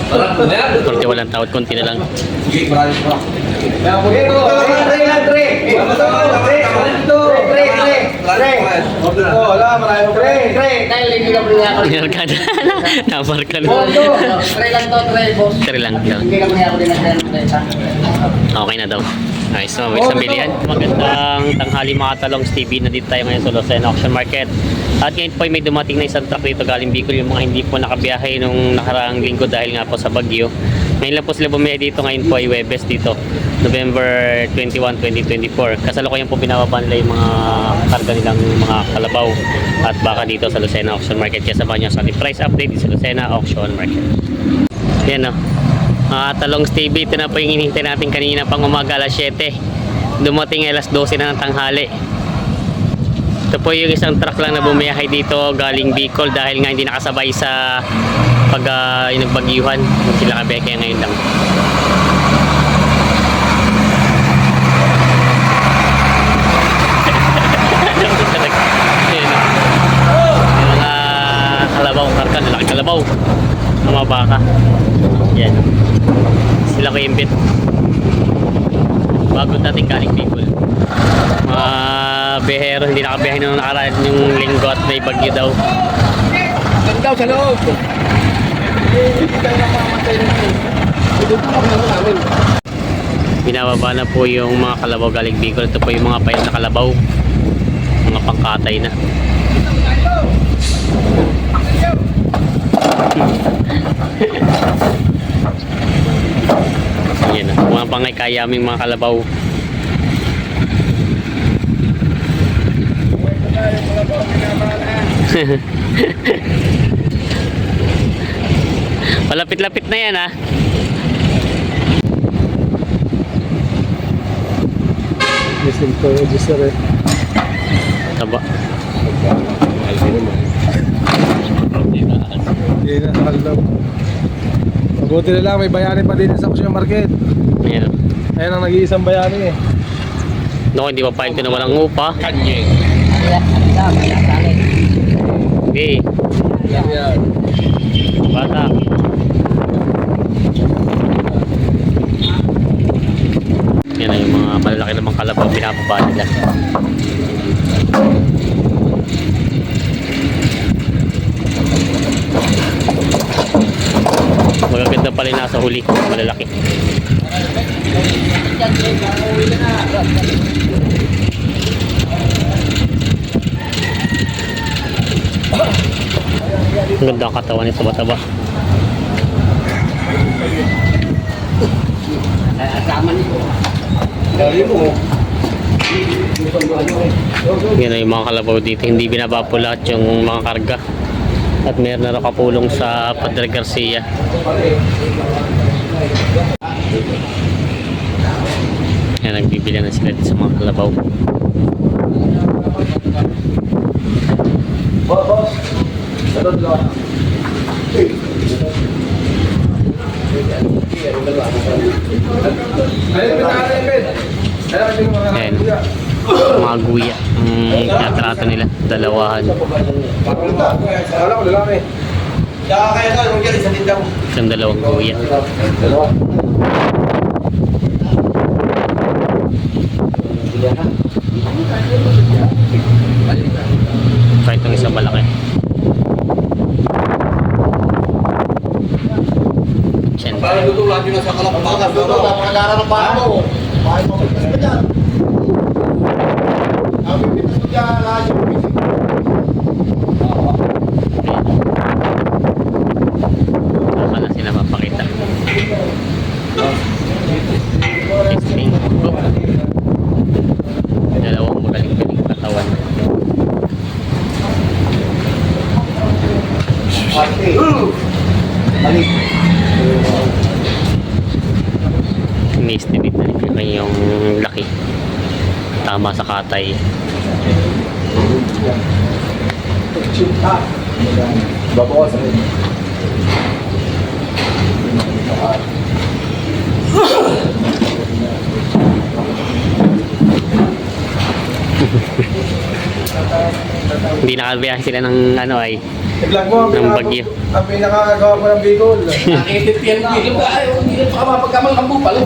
Kunti walang tawad, kunti na lang. Pinarkada. Namarkada. Try lang daw. Okay na daw. Nice. So, may isang bilihan. Magandang tanghali mga talongs TV. Nandito tayo ngayon sa Lucena Auction Market. At ngayon po ay may dumating na isang truck dito galing Bicol. Yung mga hindi po nakabiyahe nung nakaraang linggo dahil nga po sa bagyo. Ngayon lang po sila bumili dito. Ngayon po ay Webes dito. November 21, 2024. Kasalukuyan po binababa nila yung mga karga nilang mga kalabaw at baka dito sa Lucena Auction Market. Kaya sabahan nyo sa ating price update sa Lucena Auction Market. Yan o. Talongs TV, ito na po yung hinihintay natin kanina pang umaga alas 7. Dumating alas 12 na ng tanghali. Ito po yung isang truck lang na bumiyahe dito galing Bicol dahil nga hindi nakasabay sa pag yung nagbagyuhan. Sila kabe kaya ngayon lang. Yung mga kalabaw, karga, lalaki kalabaw. Mga baka. Yan. Sila ko imbit. Bago natin galing Bicol. Mga behero, hindi nakabiyahe nung nakaraan yung linggo at may bagyo daw. Saan daw sa loob? Binababa na po yung mga kalabaw galing Bicol. Ito po yung mga payat na kalabaw. Mga pangkatay na. Yan na. Mga pangay kayaming mga kalabaw. Malapit-lapit na yan ha. Listen to register eh. Taba. Hindi na nakalaw. Mabuti na lang, may bayani pa din sa Auction Market. Ayan. Ayan ang nag-iisang bayani eh. No, hindi pa pahing ko na walang upa. Kanyeng. Okay. Yan. Bata. Yan na yung mga malalaki namang kalabaw pinapaba nila. Magaganda pala yung nasa huli, malalaki. Ang ganda ang katawan nito, taba-taba. Yan na yung mga kalabaw dito. Hindi binaba po lahat yung mga karga. At meron na nakapulong sa Padre Garcia. Yan, nagbibili na sila dito sa mga kalabaw. Ayan, mga guya ang tinatrato nila, dalawahan. Isang dalawang guya. Try itong isang malaki. Parang tutulad yun sa kalapatagan. Napakagara ng bahay mo. Bahay mo. Kami pitas mo dyan. Lahat yung pisik. Saka na sila mapakita. Testing. Dalawang magaling-galing katawan. Balik. Ini-estimate na rin yung laki. Tama sa katay. Babawas rin. Hindi nakabiyahe sila ng ano ay I-vlog mo Ng bagyo. ang pinakagawa mo ng Bicol. Nakitip yan dito. Ay, hindi na baka mapagkamal ang bupalo.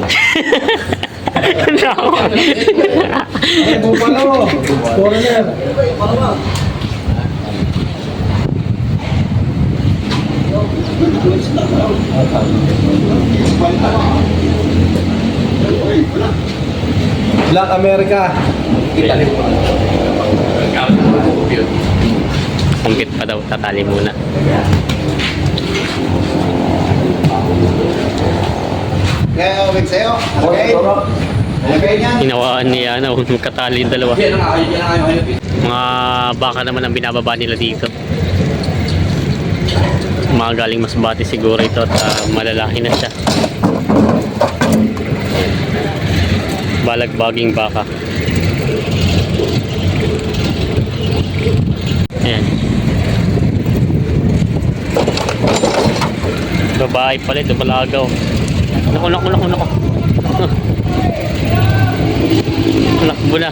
No. Ay, Bupalo. Foreigner. Black America. Kumpit pa daw, tatali muna. Kaya, wait sa'yo. Okay? Okay niyan. Hinawaan niya, magkatali yung dalawa. Yan ang ayun, yan ang ayun. Mga baka naman ang binababa nila dito. Mga galing Masbate siguro ito at malalaki na siya. Balagbaging baka. Ayan. Babae pala ito, malagaw. Naku. Nakbo na.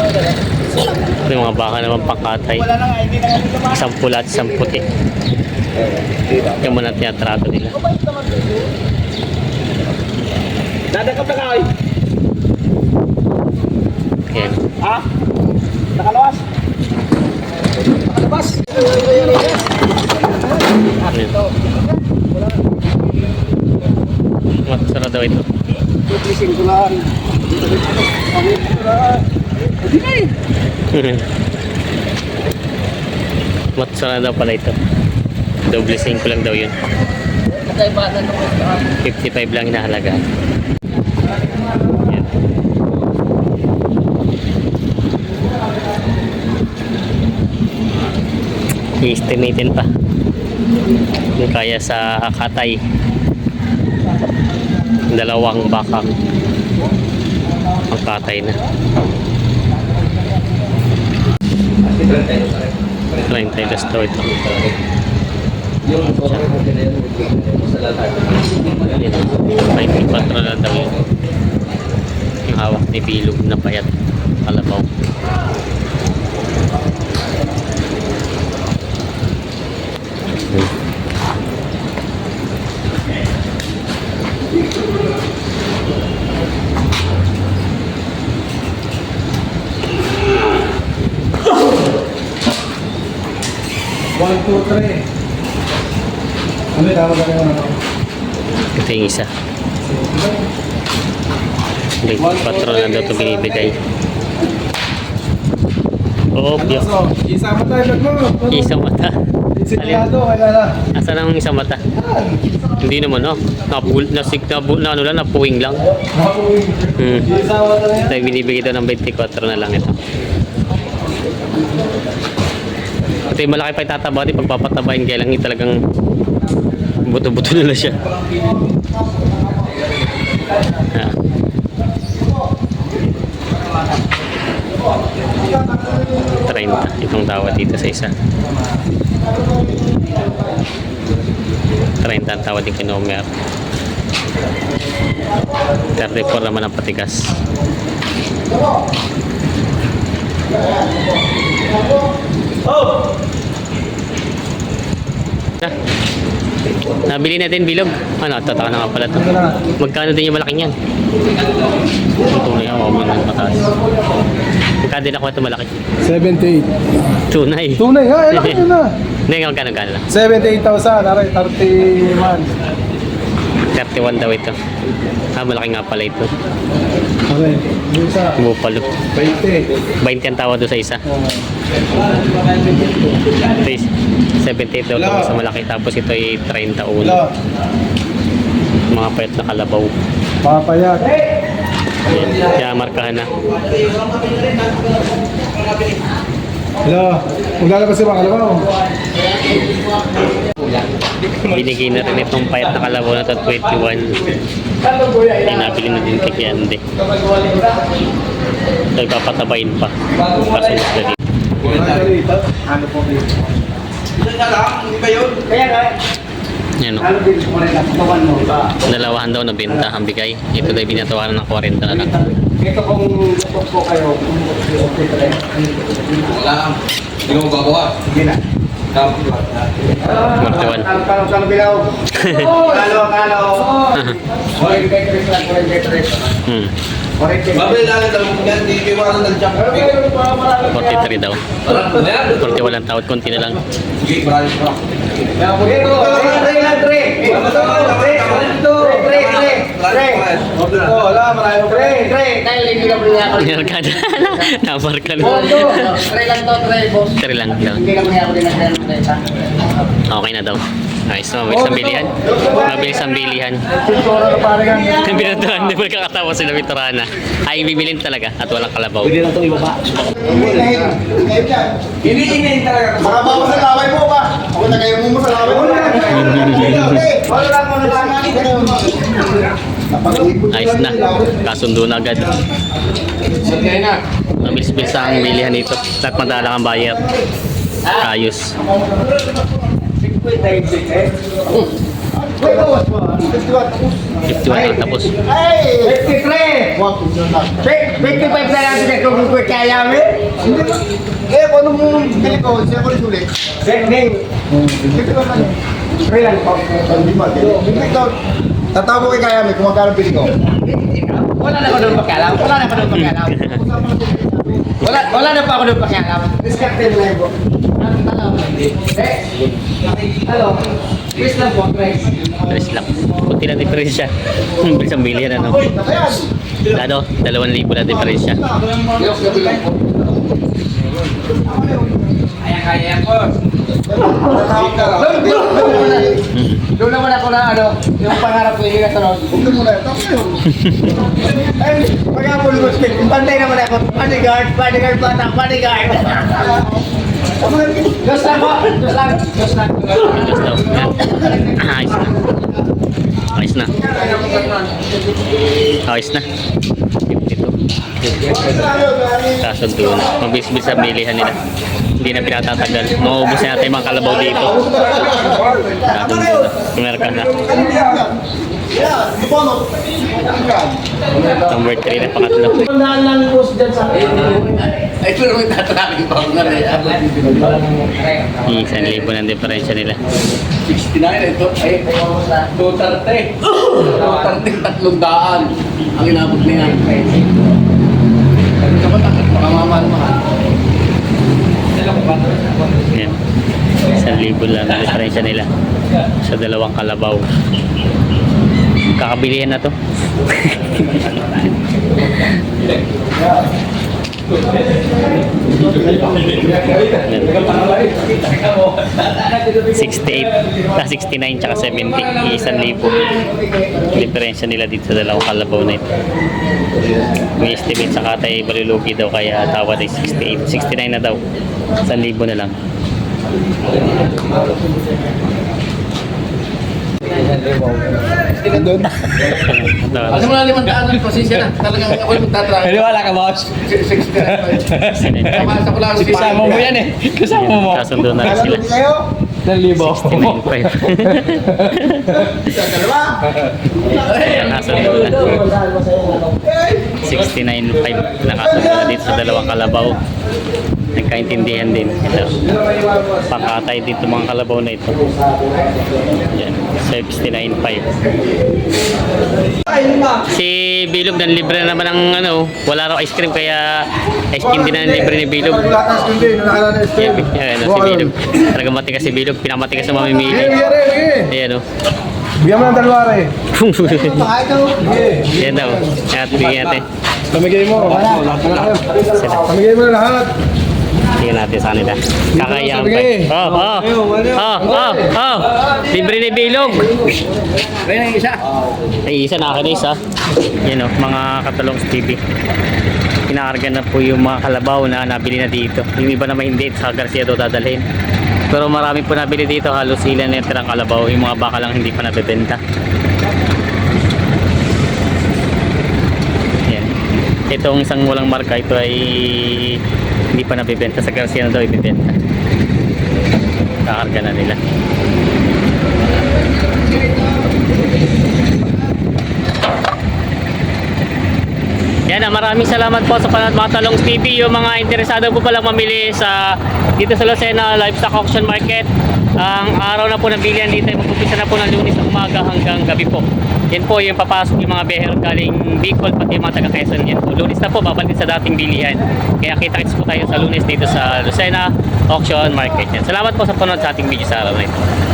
Ito yung mga baka naman pangkatay. Isang pula at isang puti. Yung muna tinatrato nila. Dadagap na kayo. Ayan. Ha? Nakalawas? Nakalabas? Ayan. Matsara daw ito. Tutulisin ko lang. Hindi na eh. Matsara daw pala ito. Doble 5 lang daw yun. 55 lang inahalaga. Ayan. I-estimatein pa. Yung kaya sa katay. Dalawang bakang ang katay na. 32 daw ito. Yung sa latar. Ayan. 94 na daw yun. Yung hawak ni Bilog na payat. Kalabaw. One, two, three. Ano yung tawag ka naman? Ito yung isa. 24 na daw ito binibigay. Oh, Ano so? Isama tayo mo. isang mata. Insinyado, wala na. Asan ang isang mata? Hindi naman, oh. Ano lang, napuwing lang. Isama tayo. Ito yung binibigay daw ng 24 na lang ito. Ito yung malaki pa yung tataba. Ito pagpapatabain kaya lang yung talagang buto-buto nila siya. Ah. Itong tawad dito sa isa. 30 ang tawad din kay Nomer. 34 naman ang patigas. Nabili na din bilog. Ano, tataka na nga pala ito. Magkano din yung malaki niyan? Ito na yan, huwag mo nang mataas. Magkano din ako ito malaki? 78. Tunay. Tunay nga, eh, laki na. Hindi, magkano lang. 78,000, aray, 31. 31 daw ito. Ah, malaki nga pala ito. Aray, yung isa, Bupalo. 20. 20 ang tawad doon sa isa. Ito is 78 daw ito sa malaki. Tapos ito ay 31. Hello, Mga payat na kalabaw. papayat. Ayan. Kaya markahan na. Hello, maglalabas si mga kalabaw. Binigay na rin itong payat na kalabaw na ito 21. Ay, nabili na din kay Kiande. Ito ipapatabain pa. Kasunod na dito. Ano po dito? Yan o. Dalawahan daw na benta ang bigay. Ito daw binatawaran ng 40 na lang. Ito kung gusto ko kayo, wala. Hindi mo babawa. Hindi na. Martuan. Kalo bilaw. Kalo. Hoy, kay Chris lang, kay Chris. Babay na lang mo yan, di ko wala nang jump. 43 daw. 41 lang taon, konti na lang. Sige, marami pa. Narkada. Namarka na. 3 lang daw. Okay na daw. Nice, mabilis ang bilihan. Mabilis ang bilihan. Binatuhan, di ba kakatawa sila Vitorana? Ay, bibilin talaga at walang kalabaw. Pwede na itong ibaba. Ini talaga. Makabawa sa laway mo ba? Ako na kayo mo sa laway mo. Wala lang mo Ayos na. Kasundo na agad. Mabilis-bilis ang bilihan dito. At madalang ang buyer. Ayos. 51 ang tapos. 53! 55 na lang sa kung kaya mo. Eh, kung ano mo bili ko, siya ko rin sulit. Tatawa ko kay kaya mo kung magkano bili ko. Wala na ako doon pakialam. Wala na pa ako doon pakialam. Diskarte mo na yun. Hello. Chris lang po, Chris. Bilis lang. Kunti na diferensya. Bilis ang bilihan ano. Lado, 2,000 na diferensya. Kaya ko. Doon naman ako na ano, yung pangarap ko yung kasunod. Huwag mo na ito. Ay, kaya mo lumos ko. Pantay naman ako. Bodyguard, bodyguard. Diyos lang po. Diyos lang. Ayos daw. Yan. Ayos na. Ayos na. Ayos na. 52. Kasundo na. Mabilis-bilis ang bilihan nila. Hindi na pinatatagal. Maubos na natin yung mga kalabaw dito. Kasundo na. Kumerka na. Number 3 na pangatlo. Ay, pero may tatalagin pa ako na rin. 1,000 ng diferensya nila. 69 ito. Ay, 230. 230, 300. Ang inabot niya. Mamamahal-mahal. Yan. 1,000 lang ang diferensya nila sa dalawang kalabaw. Kakabilihan na to. Yan. 69 tsaka 70. 1,000 diferensya nila dito sa dalawang kalabaw na ito. May estimate sa katay balilugi daw kaya tawad ay 68. 69 na daw. 1,000 na lang. Alam mo na 500 pasensya na. Talagang ako yung magtatrabaho. Hindi wala ka, boss. 69. Kapasa ko lang Kasama mo yan eh. Kasama mo. Kasundo na rin sila. Kayo? 69.5. Ayan, kasundo na. 69.5 nakasundo na dito sa dalawang kalabaw. Nagkaintindihan din. Ito. Pangkatay dito mga kalabaw na ito. Yan. 69.5. Si Bilog dan libre na naman ng ano, wala raw ice cream kaya ice cream din na libre ni Bilog. Lakas kundi, nakakala na Yan, yan, si Bilog. Talaga matigas si Bilog, pinamatigas sa mamimili. Ayan o. Bigyan mo ng dalawa rin. Yan daw. At bigyan natin. Pamigay mo. Sila. Pamigay mo na lahat. Tingnan natin sa kanila. Kakayaan pa. Sige. Libre ni Bilog. Kaya yung isa. Ay, isa na akin isa. Yan o, mga katalong TV. Kinakarga na po yung mga kalabaw na nabili na dito. Yung iba naman hindi, sa Garcia daw dadalhin. Pero marami po nabili dito, halos ilan na tirang kalabaw. Yung mga baka lang hindi pa nabibenta. Yan. Itong isang walang marka, ito ay hindi pa nabibenta. Sa Garcia na daw ibibenta. Kakarga na nila. Yan, maraming salamat po sa panonood mga Talongs TV. Yung mga interesado po palang mamili sa dito sa Lucena Livestock Auction Market. Ang araw na po ng bilihan dito ay mag-umpisa na po ng Lunes ng umaga hanggang gabi po. Yan po yung papasok yung mga behero galing Bicol pati yung mga taga Quezon. Yan po. Lunes na po babalik sa dating bilihan. Kaya kita-kits po tayo sa Lunes dito sa Lucena Auction Market. Yan. Salamat po sa panonood sa ating video sa araw na ito.